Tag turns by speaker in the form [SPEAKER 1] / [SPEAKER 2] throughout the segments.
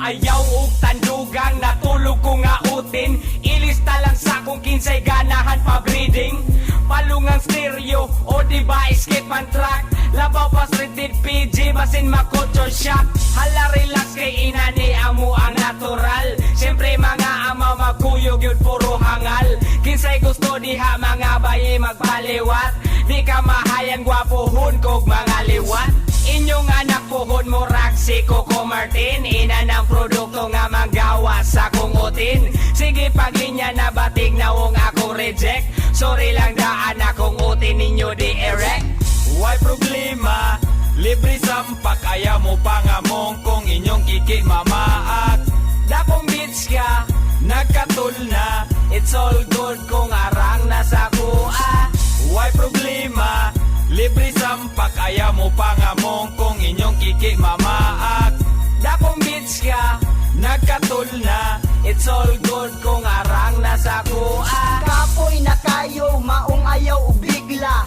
[SPEAKER 1] Ayaw og tandugang natulog ko nga utin. Ilista lang sa kung kinsay ganahan pa breeding. Palungang stereo o device skip and track. Labaw pa rated PG basin makulture shock. Hala relax kay inani amo ang natural. Siyempre mga ama magkuyog yun puro hangal. Kinsay gusto diha mga bayi magpaliwat. Di ka mahayang gwapohon kog mga liwat. Inyong anak pohon mo si Coco Martin. Ina ng produkto nga manggawa sa kungutin. Sige paglinya na batig na wong akong reject. Sorry lang daan akong utin ninyo di erect.
[SPEAKER 2] Why problema? Libre sampak ayaw mo pangamong kung inyong kiki mamaak.
[SPEAKER 1] Dakong bitch ka,
[SPEAKER 2] Nagkatul na,
[SPEAKER 1] it's all good kung arang nasa kuha.
[SPEAKER 2] why problema? Libre sampak ayaw mo pangamong kung inyong kiki mamaak.
[SPEAKER 1] Dakong bitch ka,
[SPEAKER 2] Nagkatul na,
[SPEAKER 1] it's all good kung arang nasa kuha.
[SPEAKER 3] Kapoy na kayo, maong ayaw o bigla.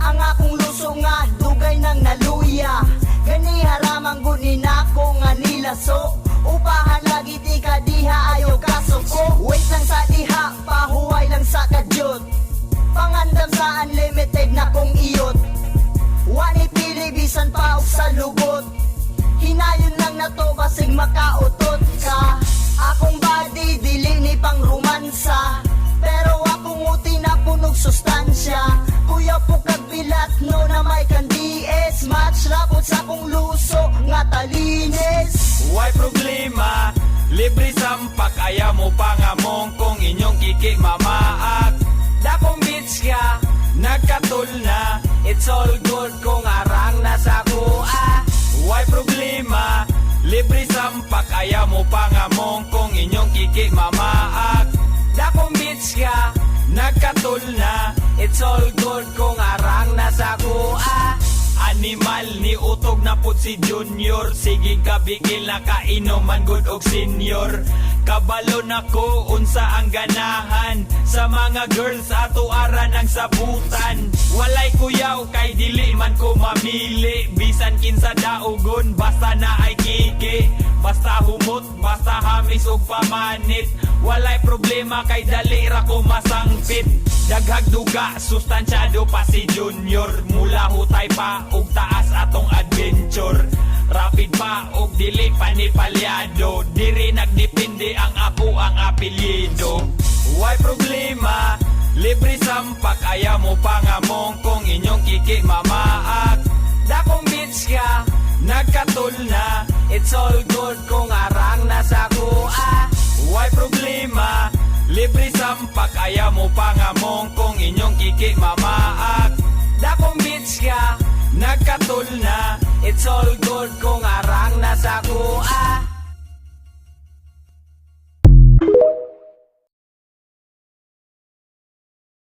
[SPEAKER 3] Ang akong luso nga, dugay ng naluya. Gani haramang gunin ako nga nilaso. Upahan lagi di ka diha ayaw kasuko. Wait lang sa diha, pahuway lang sa kadyot. Pangandam sa unlimited na kong iyot. Wani pili bisan pa og sa lubot. Hinayon lang na to basig makautot ka. Akong body dili ni pang romansa. Pero akong uti na punog sustansya. Kuya po kagbilat no na may kandies. Match rapot sa kong luso nga talinis.
[SPEAKER 2] why problema? Libre sampak ayaw mo pangamong kung inyong kiki mamaak.
[SPEAKER 1] Dakong bitch ka,
[SPEAKER 2] Nagkatul na,
[SPEAKER 1] it's all good kung arang nasa kuha.
[SPEAKER 2] why problema? Libre sampak ayaw mo pangamong kung inyong kiki mamaak.
[SPEAKER 1] Dakong bitch ka,
[SPEAKER 2] Nagkatul na,
[SPEAKER 1] it's all good kung arang nasa kuha.
[SPEAKER 2] animal ni utog na pud si Junior. Sige kabigil na kainuman good og senior. Kabalo na ko unsa ang ganahan sa mga girls ato ara ng sabutan. Walay kuyaw kay dili man ko mamili. Bisan kinsa daugon basta na ay kiki. Basta humot, basta hamis og pamanit. Walay problema kay dali ra ko masangpit. Daghag duga, sustansyado pa si Junior. Mula hutay pa og taas atong adventure. Rapid pa og dili panipalyado. Diri nagdepende ang ako ang apelyido. Why problema? Libre sampak ayaw mo pangamong kung inyong kiki mamaak.
[SPEAKER 1] Dakong bitch ka,
[SPEAKER 2] Nagkatul na,
[SPEAKER 1] it's all good kung arang nasa kuha.
[SPEAKER 2] why problema? Libre sampak ayaw mo pangamong kung inyong kiki mamaak.